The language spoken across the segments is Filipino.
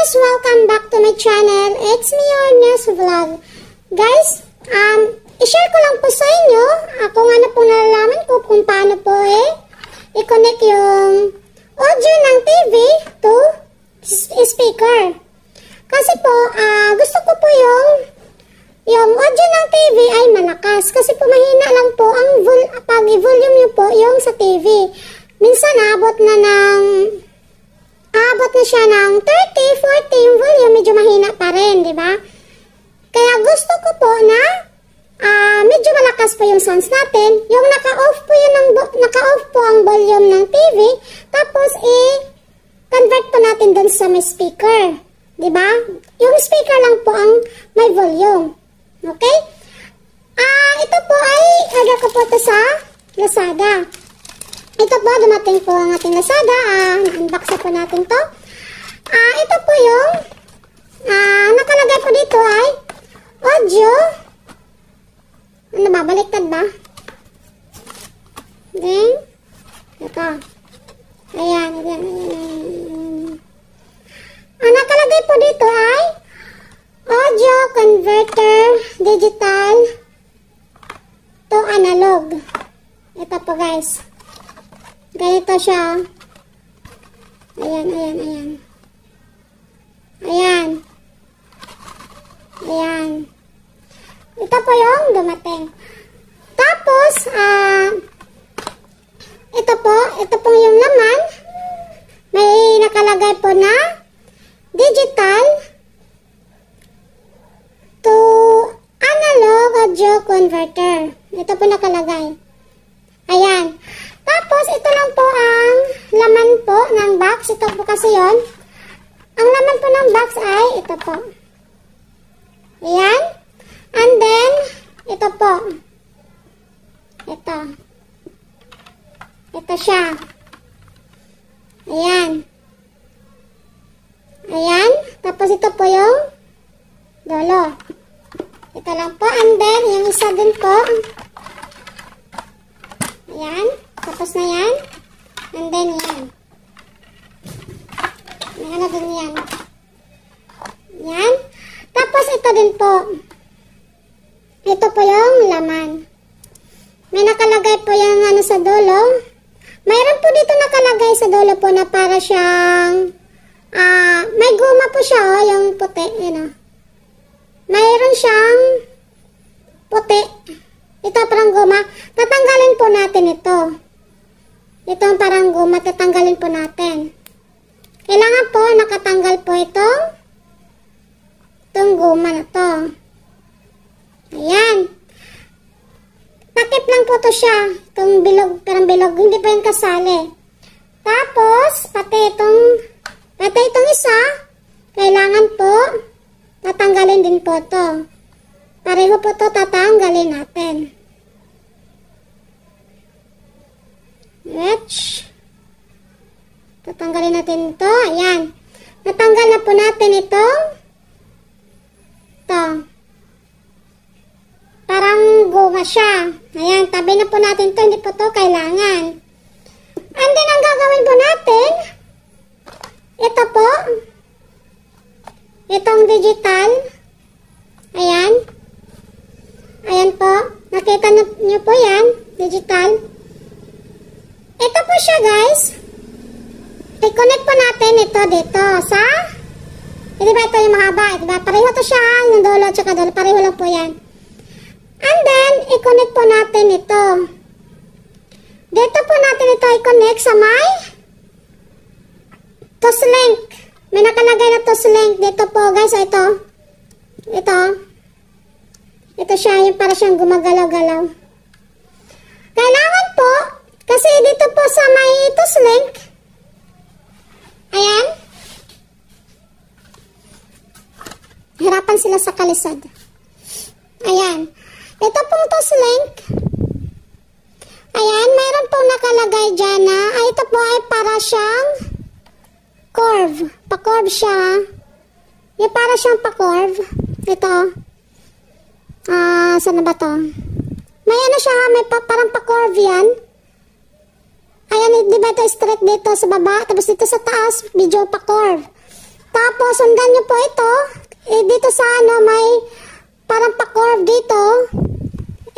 guys! Welcome back to my channel. It's me, your Nes Vlog. Guys, i-share ko lang po sa inyo kung ano po nalalaman ko kung paano po i-connect yung audio ng TV to speaker. Kasi po, gusto ko po yung audio ng TV ay malakas. Kasi po mahina lang po ang pag-volume nyo po yung sa TV. Minsan abot na siya ng 30, 40 yung volume, medyo mahina pa rin, di ba? Kaya gusto ko po na medyo malakas po yung sounds natin. Yung naka-off po ang volume ng TV, tapos i-convert po natin dun sa may speaker, di ba? Yung speaker lang po ang may volume. Okay? Ito po ay order ko po ito sa Lazada. Ito po, dumating po ang ating Lazada. Unbox po natin to. Ito po yung nakalagay po dito ay audio. Ano ba? Baliktad ba? Then, ito. Ayan. Ang nakalagay po dito ay audio converter digital to analog. Ito po guys. Ganito siya. Ayan. Ito po yung dumating. Tapos, ito po yung laman. May nakalagay po na digital to analog audio converter. Ito po nakalagay. Ayan. Tapos, ito lang po ang laman po ng box. Ito po kasi yon. Ang laman po ng box ay ito po. Ayan. And then, ito po. Ito siya. Ayan. Tapos, ito po yung dulo. Ito lang po. And then, yung isa din po. Ayan. Tapos na yan. And then yan. May ano din yan. Yan. Tapos ito din po. Ito po yung laman. May nakalagay po yung ano sa dulo. Mayroon po dito nakalagay sa dulo po na para siyang may guma po siya yung puti. Mayroon siyang puti. Ito parang guma. Tatanggalin po natin ito. Ito ang parang guma, tatanggalin po natin. Kailangan po nakatanggal po itong guma na to. Ayan. Takip lang po to siya. Itong bilog, parang bilog, hindi pa yung kasali. Tapos, pati itong isa, kailangan po tatanggalin din po to. Pareho po to tatanggalin natin. Tatanggalin natin ito. Ayan. Natanggal na po natin ito. Parang guma siya. Ayan. Tabi na po natin ito. Hindi po ito kailangan. And then, ang gagawin po natin, ito po. Itong digital. Ayan. Ayan po. Nakita niyo po yan. Digital. Ito po siya guys. I-connect po natin ito dito sa, diba ito yung mahaba, diba? Pareho to siya, yung dulo at saka dulo, pareho lang po yan. And then, i-connect po natin ito. Dito po natin ito i-connect sa may Toslink. May nakalagay na Toslink dito po guys, ito siya, yung para siyang gumagalaw-galaw. Kailangan po, kasi dito po sa may Toslink, ayan. Hirapan sila sa kalisod. Ayan. Ito pong Toslink. Ayan, mayroon pong nakalagay dyan na, ito po ay para siyang curve. Pa-curve siya. Yung para siyang pa-curve. Ito. Saan na ba to? May ano siya, may parang pa-curve yan. Ayan, di ba ito straight dito sa baba, tapos dito sa taas, medyo pa-curve. Tapos, sundan nyo po ito. Dito sa ano, may parang pa-curve dito.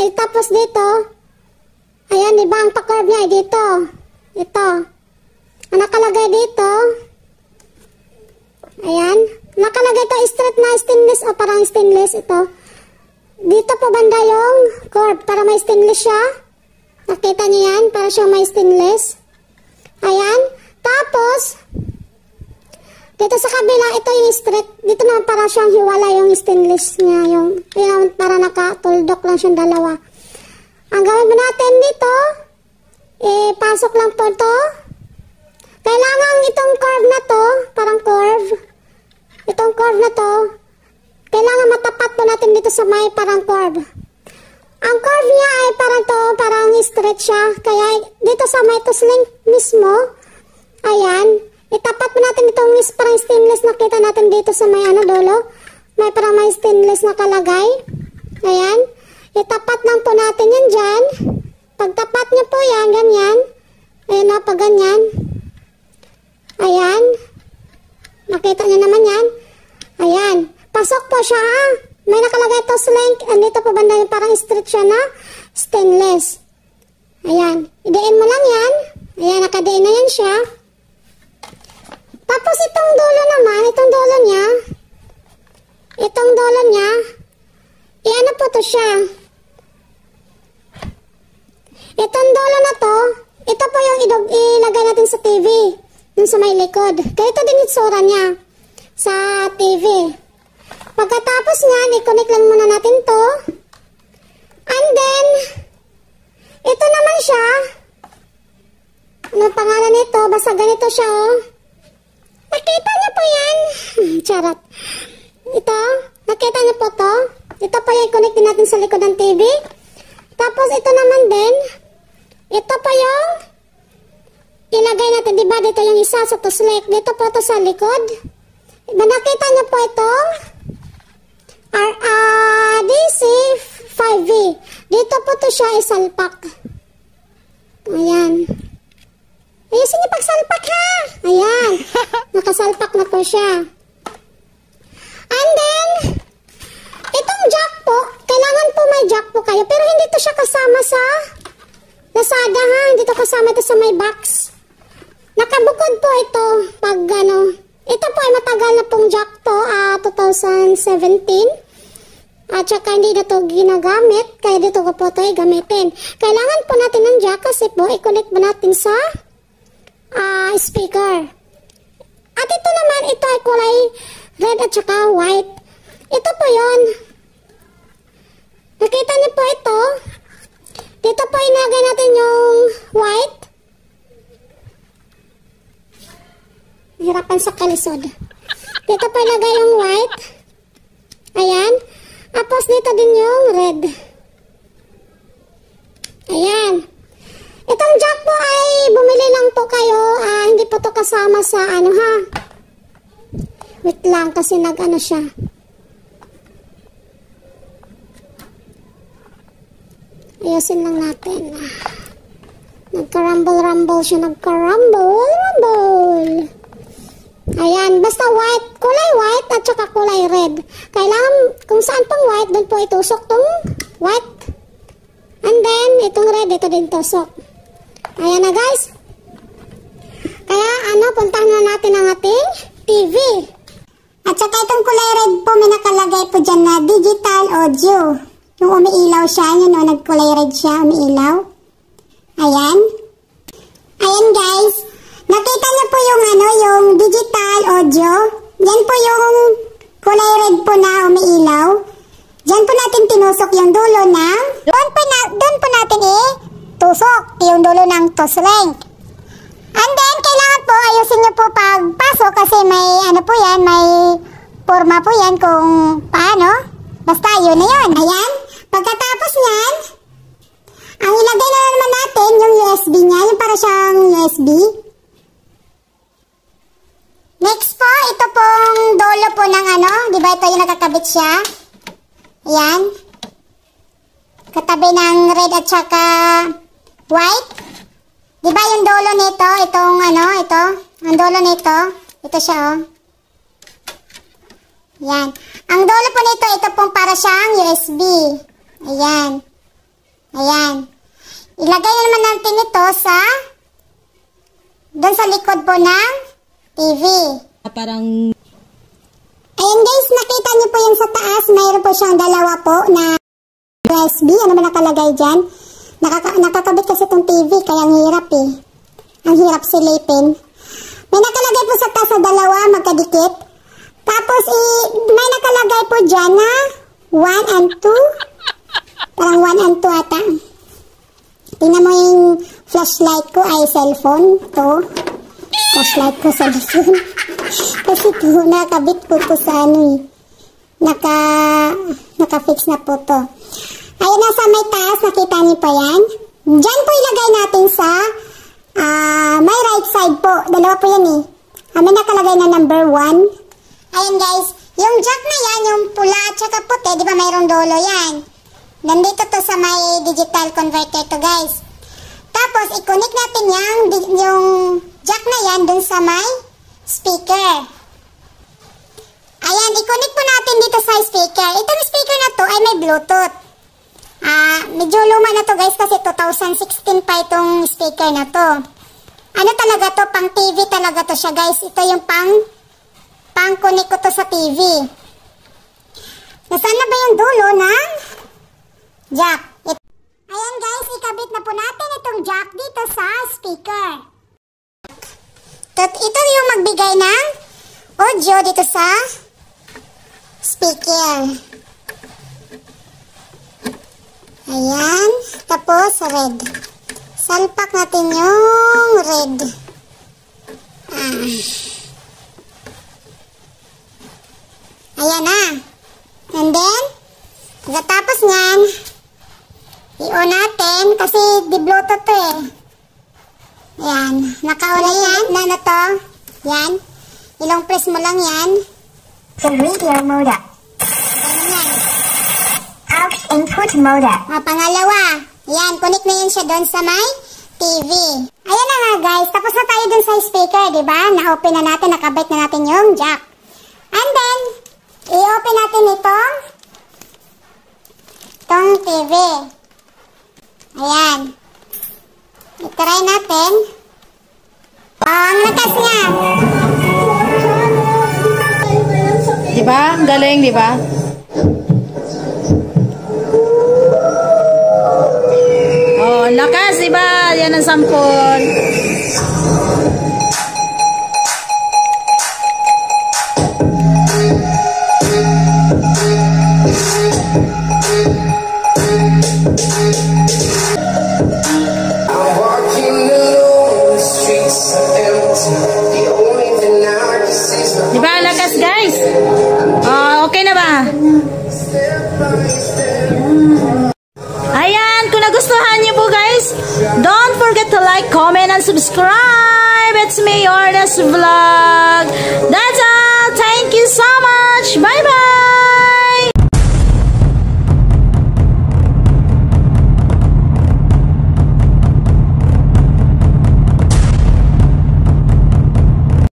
Tapos dito, ayan, diba, ang pa-curve niya ay dito. Ito. Ang nakalagay dito, ayan. Nakalagay ito, straight na stainless o parang stainless ito. Dito po banda yung curve, para may stainless siya. Nakita niyo yan, para siyang may stainless. Ayan. Tapos, dito sa kabila, ito yung straight. Dito naman para siyang hiwala yung stainless niya. Yung para nakatuldok lang siyang dalawa. Ang gawin mo natin dito, pasok lang po ito. Kailangan itong curve na to, parang curve. Itong curve na to, kailangan matapat po natin dito sa may parang curve. Ang curve niya ay parang to, parang straight siya. Kaya dito sa may tusling mismo, ayan, itapat po natin itong parang stainless. Nakita natin dito sa may ano dulo. May parang may stainless na kalagay. Ayan. Itapat lang po natin yan dyan. Pagtapat niya po yan, ganyan. Ayan na, pag ganyan. Ayan. Nakita niyo naman yan. Ayan. Pasok po siya. May nakalagay ito link. Andito po banda yung parang straight siya na stainless. Ayan. Idiin mo lang yan. Ayan, nakadiin na yan siya. Tapos itong dulo naman, itong dulo niya, i-ano po to siya. Itong dulo na to, ito po yung ilagay natin sa TV, dun sa may likod. Ganito din itsura niya sa TV. Pagkatapos nga, i-connect lang muna natin to. And then, ito naman siya. Ano pangalan nito? Basta ganito siya, oh. Nakita niyo po yan. Charot. Ito, nakita niyo po to. Ito po yung i-connect din natin sa likod ng TV. Tapos ito naman din. Ito po yung ilagay natin, diba? Dito yung isa sa tuslik. Dito po to sa likod. Diba nakita niyo po itong DC5V. Dito po to siya isalpak. Ayan. Ayusin niyo pagsalpak ha. Ayan. Nakasalpak na po siya. And then, itong jack po, kailangan po may jack po kayo. Pero hindi to siya kasama sa Lazada ha. Hindi to kasama ito sa may box. Nakabukod po ito. Pag ano. Ito po ay matagal na pong jack to. 2017. At saka hindi na to ginagamit. Kaya dito ko po ito ay gamitin. Kailangan po natin ng jack kasi po i-connect mo natin sa speaker. At ito naman, ito ay kulay red at saka white. Ito po yun. Nakita niyo po ito. Dito po inagay natin yung white. Hirapan sa kalisod. Dito po ilagay yung white. Ayan. Tapos dito din yung red. Ayan. Itong jack po ay bumili lang po kayo. Hindi po to kasama sa ano ha. Wait lang kasi nag-ano siya. Ayusin lang natin. Nagka-rumble-rumble siya. Nagka-rumble-rumble. Ayan. Basta white. Kulay white at saka kulay red. Kailangan kung saan pang white, doon po itusok tong white. And then, itong red, ito din tusok. Ayan na guys. Kaya puntahan na natin ang ating TV. At saka itong kulay red po, may nakalagay po dyan na digital audio. Yung umiilaw siya, yun o, nagkulay red siya, umiilaw. Ayan. Ayan guys. Nakita niyo po yung yung digital audio. Yan po yung kulay red po na umiilaw. Diyan po natin tinusok yung dulo ng, doon po natin tusok yung dulo ng toslink. And then, kailangan po, ayusin nyo po pagpasok kasi may, po yan, may forma po yan kung paano. Basta, yun na yun. Ayan. Pagkatapos yan, ang ilagay na naman natin, yung USB niya, yung para siyang USB. Next po, ito pong dulo po ng di ba ito yung nakakabit siya? Ayan. Katabi ng red at saka white. Diba yung dulo nito, itong ito, ang dulo nito, ito siya Yan. Ang dulo po nito, ito pong para siyang USB. Ayan. Ayan. Ilagay na naman natin ito sa doon sa likod po ng TV. Parang ayan guys, nakita niyo po yung sa taas, mayroon po siyang dalawa po na USB. Ano ba nakalagay dyan? Nakakabit kasi itong TV, kaya ang hirap eh. Ang hirap silipin. May nakalagay po sa taas sa dalawa, magkadikit. Tapos may nakalagay po dyan na 1 and 2. Parang 1 and 2 ata. Tingnan mo yung flashlight ko ay cellphone. Ito. Flashlight ko cellphone. Kasi ito, nakakabit po ito sa ano eh. Naka-fix na po ito. Ayun, nasa may taas, nakita niyo pa yan. Diyan po ilagay natin sa may right side po. Dalawa po yan eh. May nakalagay na number 1. Ayun guys, yung jack na yan, yung pula at saka puti, di ba mayroong dulo yan? Nandito to sa may digital converter to guys. Tapos, i-connect natin yung jack na yan dun sa may speaker. Ayan, i-connect po natin dito sa speaker. Itong speaker na to ay may Bluetooth. Medyo luma na to guys kasi 2016 pa itong speaker na to. Ano talaga to? Pang TV talaga to siya guys. Ito yung pang-connect ko to sa TV. Nasaan na ba yung dulo ng jack? Ayan guys, ikabit na po natin itong jack dito sa speaker. Ito yung magbigay ng audio dito sa speaker. Ayan. Tapos red. Salpak natin yung red. Ayan na. And then, pagkatapos nyan, i-on natin kasi di-bluetooth to eh. Ayan. Naka-on na yan. Na to. Yan. Ilong press mo lang yan. The radio mode. Ganyan. Out input mode. Pangalawa. Yan. Connect na yun siya doon sa may TV. Ayan na nga guys. Tapos na tayo doon sa speaker. Diba? Na-open na natin. Nakabit na natin yung jack. And then, i-open natin itong TV. Ayan. I-try natin. Ang lakas niya. diba? Galing, diba? Oh, lakas, diba? Yan ang sampol. Diba, lakas guys? Okay na ba? Ayan, kung nagustuhan niyo po guys, don't forget to like, comment, and subscribe. It's me, Yordas Vlog. That's all. Thank you so much. Bye-bye.